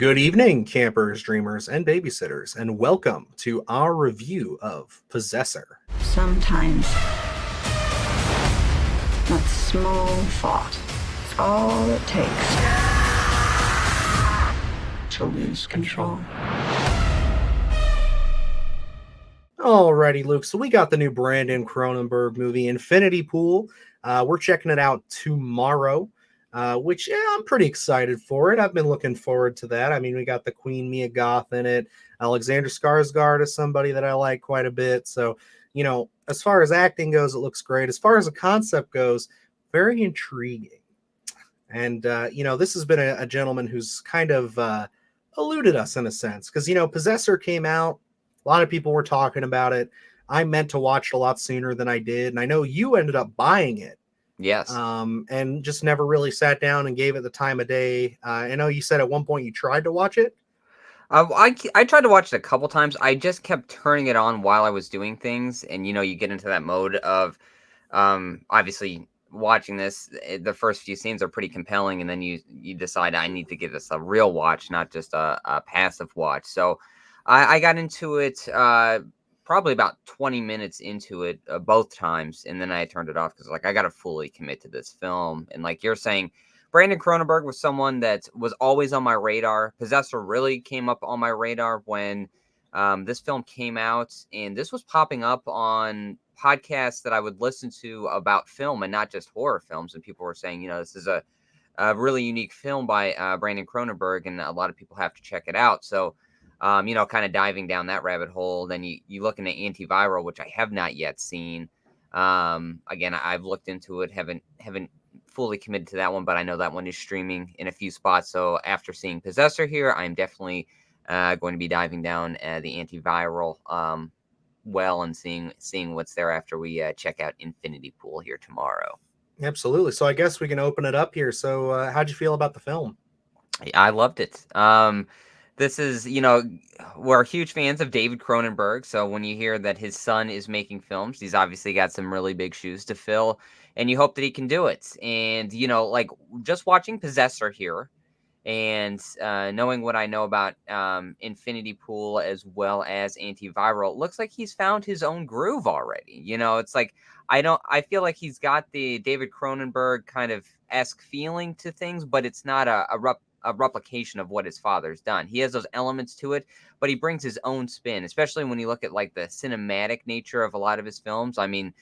Good evening, campers, dreamers, and babysitters, and welcome to our review of Possessor. Sometimes that small thought is all it takes to lose control. Alrighty, Luke. So we got the new Brandon Cronenberg movie, Infinity Pool. We're checking it out tomorrow, which I'm pretty excited for it. I've been looking forward to that. I mean, we got the Queen Mia Goth in it. Alexander Skarsgård is somebody that I like quite a bit. So, as far as acting goes, it looks great. As far as the concept goes, very intriguing. And, this has been a gentleman who's kind of eluded us in a sense because, Possessor came out. A lot of people were talking about it. I meant to watch it a lot sooner than I did. And I know you ended up buying it. Yes. And just never really sat down and gave it the time of day. I know you said at one point you tried to watch it. I tried to watch it a couple times. I just kept turning it on while I was doing things. And, you get into that mode of obviously watching this. The first few scenes are pretty compelling. And then you decide I need to give this a real watch, not just a passive watch. So I got into it probably about 20 minutes into it both times. And then I turned it off because I got to fully commit to this film. And like you're saying, Brandon Cronenberg was someone that was always on my radar. Possessor really came up on my radar when this film came out. And this was popping up on podcasts that I would listen to about film and not just horror films. And people were saying, this is a really unique film by Brandon Cronenberg. And a lot of people have to check it out. So kind of diving down that rabbit hole. Then you look into Antiviral, which I have not yet seen. Again, I've looked into it, haven't fully committed to that one, but I know that one is streaming in a few spots. So after seeing Possessor here, I'm definitely going to be diving down the Antiviral well and seeing what's there after we check out Infinity Pool here tomorrow. Absolutely. So I guess we can open it up here. So how'd you feel about the film? I loved it. This is, we're huge fans of David Cronenberg. So when you hear that his son is making films, he's obviously got some really big shoes to fill, and you hope that he can do it. And, just watching Possessor here and knowing what I know about Infinity Pool as well as Antiviral, it looks like he's found his own groove already. It's like, I feel like he's got the David Cronenberg kind of esque feeling to things, but it's not a replication of what his father's done. He has those elements to it, but he brings his own spin, especially when you look at like the cinematic nature of a lot of his films. I mean,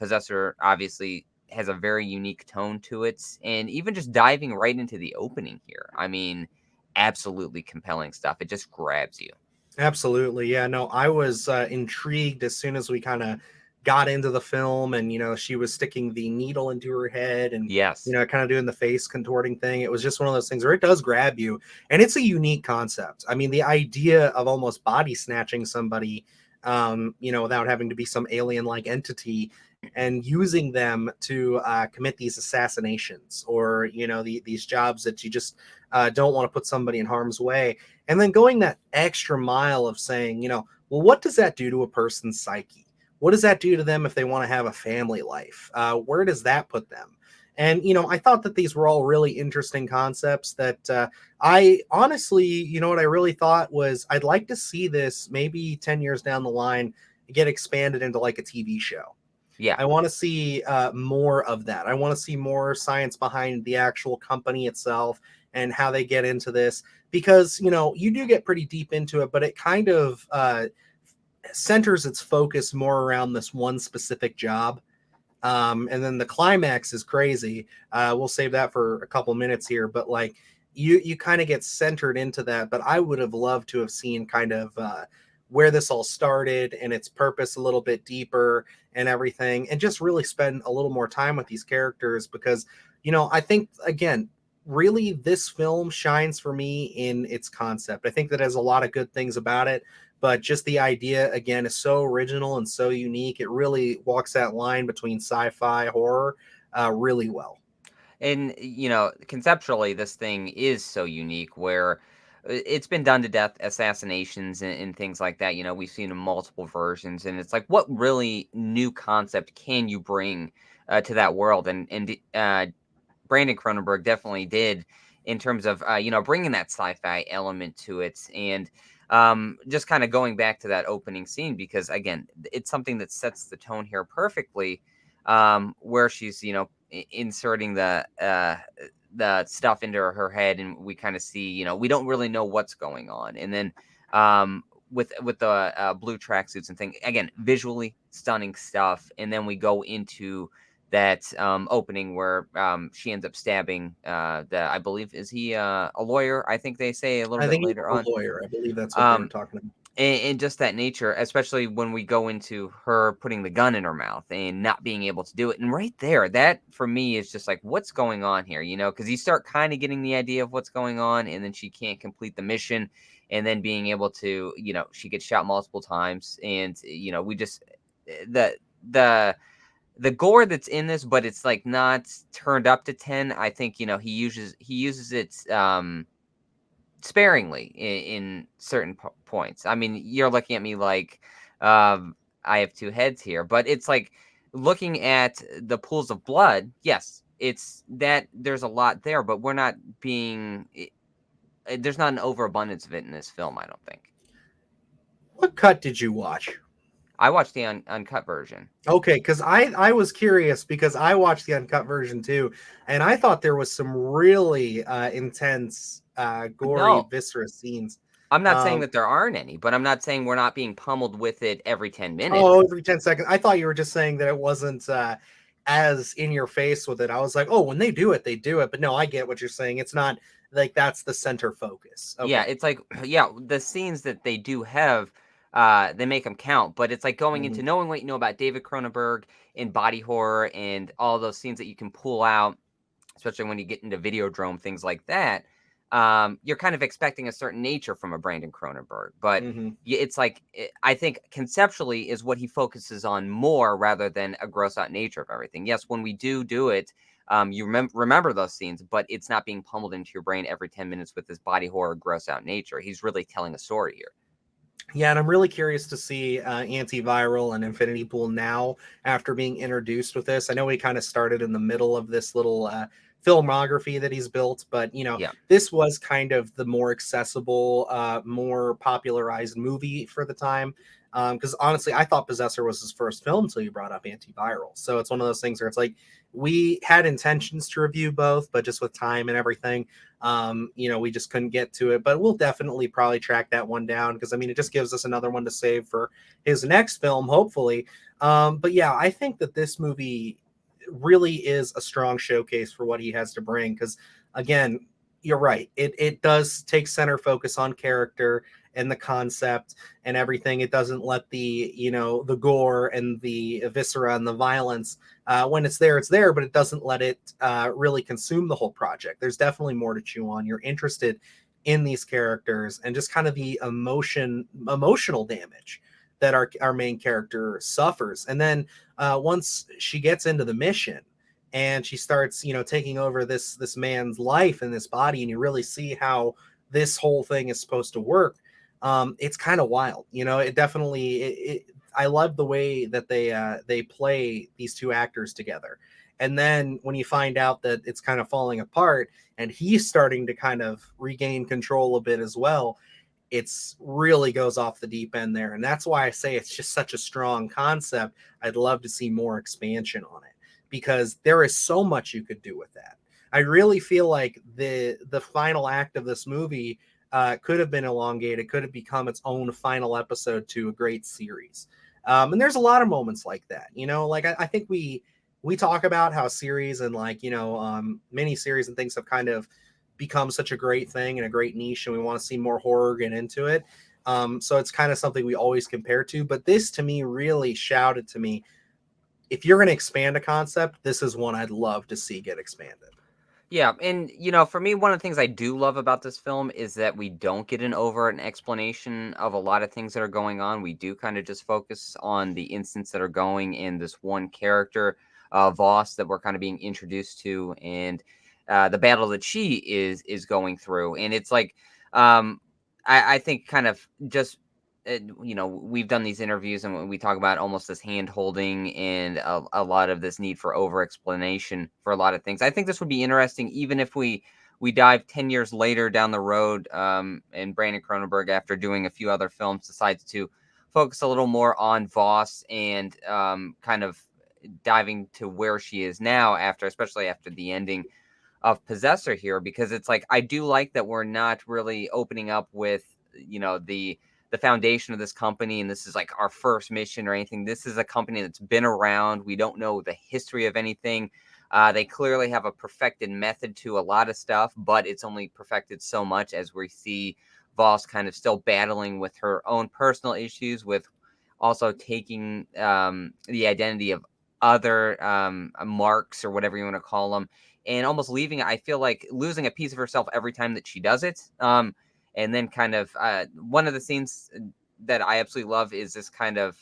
Possessor obviously has a very unique tone to it, and even just diving right into the opening here, I mean, absolutely compelling stuff. It just grabs you. Absolutely. Yeah, no, I was intrigued as soon as we kind of got into the film and, she was sticking the needle into her head and, Yes. Kind of doing the face contorting thing. It was just one of those things where it does grab you. And it's a unique concept. I mean, the idea of almost body snatching somebody, without having to be some alien-like entity and using them to commit these assassinations or, these jobs that you just don't want to put somebody in harm's way. And then going that extra mile of saying, well, what does that do to a person's psyche? What does that do to them if they want to have a family life? Where does that put them? And, I thought that these were all really interesting concepts that I honestly, what I really thought was I'd like to see this maybe 10 years down the line get expanded into like a TV show. Yeah. I want to see more of that. I want to see more science behind the actual company itself and how they get into this because, you do get pretty deep into it, but it kind of centers its focus more around this one specific job. And then the climax is crazy. We'll save that for a couple minutes here, but like you kind of get centered into that. But I would have loved to have seen kind of where this all started and its purpose a little bit deeper and everything, and just really spend a little more time with these characters because, I think again, really this film shines for me in its concept. I think that has a lot of good things about it. But just the idea, again, is so original and so unique. It really walks that line between sci-fi, horror really well. And, conceptually, this thing is so unique where it's been done to death, assassinations and things like that. We've seen in multiple versions. And it's like, what really new concept can you bring to that world? And Brandon Cronenberg definitely did in terms of bringing that sci-fi element to it, and just kind of going back to that opening scene, because again, it's something that sets the tone here perfectly, where she's inserting the stuff into her head, and we kind of see, we don't really know what's going on, and then with the blue tracksuits and thing, again, visually stunning stuff, and then we go into that opening where she ends up stabbing I believe, is he a lawyer? I think they say a little I bit think he's later a on. lawyer. I believe that's what they were Um, talking about. and just that nature, especially when we go into her putting the gun in her mouth and not being able to do it. And right there, that for me is just like, what's going on here? Because you start kind of getting the idea of what's going on, and then she can't complete the mission, and then being able to, she gets shot multiple times, and we just the the the gore that's in this, but it's like not turned up to 10. I think he uses it sparingly in certain points. I mean, you're looking at me like I have two heads here, but it's like looking at the pools of blood. Yes, it's that there's a lot there, but we're not being. There's not an overabundance of it in this film, I don't think. What cut did you watch? I watched the uncut version. Okay, because I was curious because I watched the uncut version too, and I thought there was some really intense, gory, No, viscerous scenes. I'm not saying Um, that there aren't any, but I'm not saying we're not being pummeled with it every 10 oh, minutes. every 10 seconds. I thought you were just saying that it wasn't as in your face with it. I was like, oh, when they do it, they do it. But no, I get what you're saying. It's not like that's the center focus. Yeah, Okay. it's like, yeah, the scenes that they do have, they make them count, but it's like going Mhm. into knowing what you know about David Cronenberg and body horror and all those scenes that you can pull out, especially when you get into Videodrome, things like that. You're kind of expecting a certain nature from a Brandon Cronenberg, but Mhm. it's like, I think conceptually is what he focuses on more rather than a gross out nature of everything. Yes, when we do it, you remember those scenes, but it's not being pummeled into your brain every 10 minutes with this body horror, gross out nature. He's really telling a story here. Yeah, and I'm really curious to see Antiviral and Infinity Pool now after being introduced with this. I know he kind of started in the middle of this little filmography that he's built, but Yeah. this was kind of the more accessible, more popularized movie for the time. Because honestly, I thought Possessor was his first film until you brought up Antiviral. So it's one of those things where it's like we had intentions to review both, but just with time and everything, we just couldn't get to it. But we'll definitely probably track that one down because I mean, it just gives us another one to save for his next film, hopefully. But yeah, I think that this movie really is a strong showcase for what he has to bring because again, you're right, it does take center focus on character and the concept and everything. It doesn't let the gore and the viscera and the violence, when it's there, but it doesn't let it really consume the whole project. There's definitely more to chew on. You're interested in these characters and just kind of the emotional damage that our main character suffers. And then once she gets into the mission and she starts, taking over this man's life and this body, and you really see how this whole thing is supposed to work. It's kind of wild, it definitely, I love the way that they play these two actors together. And then when you find out that it's kind of falling apart and he's starting to kind of regain control a bit as well, it's really goes off the deep end there. And that's why I say it's just such a strong concept. I'd love to see more expansion on it because there is so much you could do with that. I really feel like the final act of this movie could have been elongated, could have become its own final episode to a great series. And there's a lot of moments like that, like I think we talk about how series and like, mini series and things have kind of become such a great thing and a great niche, and we want to see more horror get into it. So it's kind of something we always compare to, but this to me really shouted to me, if you're going to expand a concept, this is one I'd love to see get expanded. Yeah, and for me, one of the things I do love about this film is that we don't get an explanation of a lot of things that are going on. We do kind of just focus on the instance that are going in this one character, Voss, that we're kind of being introduced to, and the battle that she is going through. And it's like, I think kind of just we've done these interviews and we talk about almost this hand holding and a lot of this need for over explanation for a lot of things. I think this would be interesting even if we we dive 10 years later down the road, and Brandon Cronenberg, after doing a few other films, decides to focus a little more on Voss and kind of diving to where she is now after, especially after the ending of Possessor here, because it's like I do like that we're not really opening up with, the foundation of this company and this is like our first mission or anything. This is a company that's been around. We don't know the history of anything. They clearly have a perfected method to a lot of stuff, but it's only perfected so much as we see Voss kind of still battling with her own personal issues, with also taking the identity of other marks or whatever you want to call them, and almost leaving. I feel like losing a piece of herself every time that she does it. And then kind of one of the scenes that I absolutely love is this kind of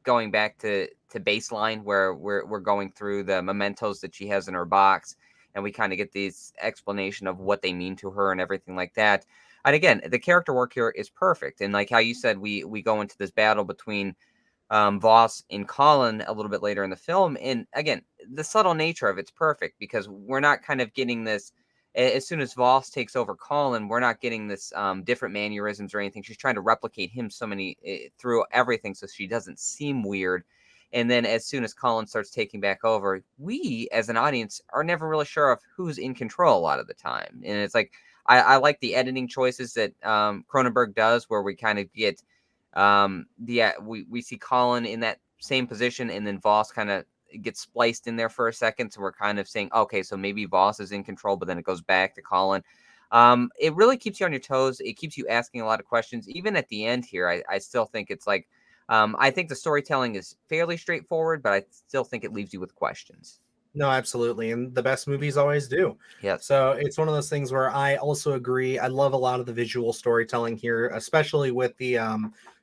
going back to baseline, where we're going through the mementos that she has in her box, and we kind of get this explanation of what they mean to her and everything like that. And again, the character work here is perfect. And like how you said, we go into this battle between Voss and Colin a little bit later in the film. And again, the subtle nature of it's perfect, because we're not kind of getting this, as soon as Voss takes over Colin, we're not getting this different mannerisms or anything. She's trying to replicate him through everything, so she doesn't seem weird. And then as soon as Colin starts taking back over, we as an audience are never really sure of who's in control a lot of the time. And it's like, I like the editing choices that Cronenberg does, where we kind of get we see Colin in that same position, and then Voss kind of gets spliced in there for a second. So we're kind of saying, okay, so maybe Voss is in control, but then it goes back to Colin. It really keeps you on your toes. It keeps you asking a lot of questions. Even at the end here, I still think it's like, I think the storytelling is fairly straightforward, but I still think it leaves you with questions. No, absolutely. And the best movies always do. Yes. So it's one of those things where I also agree. I love a lot of the visual storytelling here, especially with the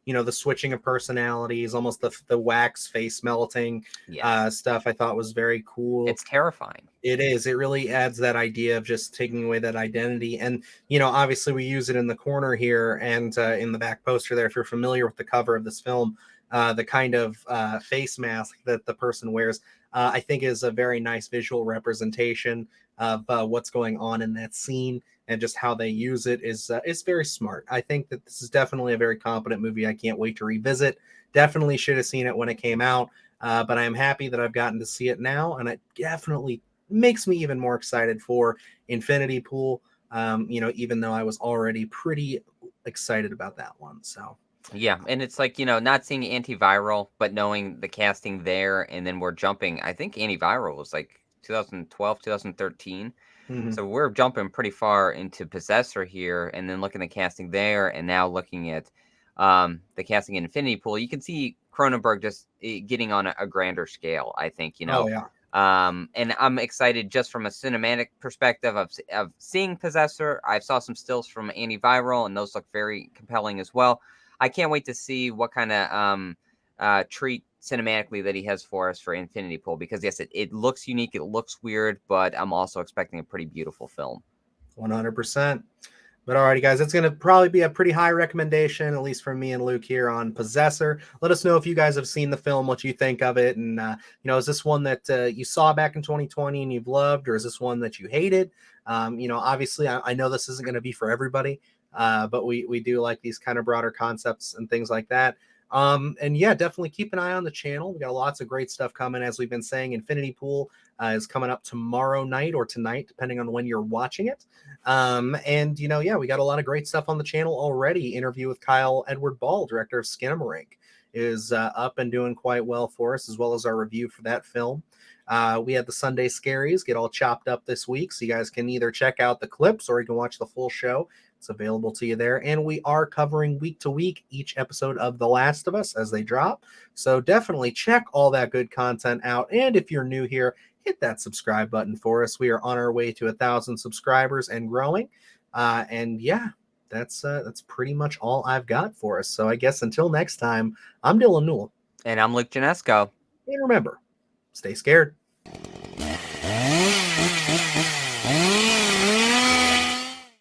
the switching of personalities, almost the wax face melting Yes. stuff. I thought was very cool. It's terrifying. It is. It really adds that idea of just taking away that identity. And, obviously we use it in the corner here and in the back poster there. If you're familiar with the cover of this film, the kind of face mask that the person wears, I think is a very nice visual representation of what's going on in that scene, and just how they use it is very smart. I think that this is definitely a very competent movie. I can't wait to revisit. Definitely should have seen it when it came out, but I am happy that I've gotten to see it now, and it definitely makes me even more excited for Infinity Pool. Even though I was already pretty excited about that one. So. Yeah, and it's like, not seeing Antiviral, but knowing the casting there, and then we're jumping. I think Antiviral was like 2012, 2013. Mhm. So we're jumping pretty far into Possessor here, and then looking at casting there, and now looking at the casting in Infinity Pool. You can see Cronenberg just getting on a grander scale, I think, Oh yeah. And I'm excited just from a cinematic perspective of seeing Possessor. I saw some stills from Antiviral, and those look very compelling as well. I can't wait to see what kind of treat cinematically that he has for us for Infinity Pool, because yes, it looks unique, it looks weird, but I'm also expecting a pretty beautiful film. 100%. But alrighty, guys, it's going to probably be a pretty high recommendation, at least from me and Luke here on Possessor. Let us know if you guys have seen the film, what you think of it. And, is this one that you saw back in 2020 and you've loved, or is this one that you hated? Obviously, I know this isn't going to be for everybody, but we do like these kind of broader concepts and things like that. And yeah, definitely keep an eye on the channel. We got lots of great stuff coming. As we've been saying, Infinity Pool is coming up tomorrow night or tonight, depending on when you're watching it. And yeah, we got a lot of great stuff on the channel already. Interview with Kyle Edward Ball, director of Skinamarink, is up and doing quite well for us, as well as our review for that film. We had the Sunday Scaries get all chopped up this week, so you guys can either check out the clips or you can watch the full show. It's available to you there. And we are covering week to week each episode of The Last of Us as they drop. So definitely check all that good content out. And if you're new here, hit that subscribe button for us. We are on our way to 1,000 subscribers and growing. And yeah, that's pretty much all I've got for us. So I guess until next time, I'm Dylan Newell. And I'm Luke Janesco. And remember, stay scared.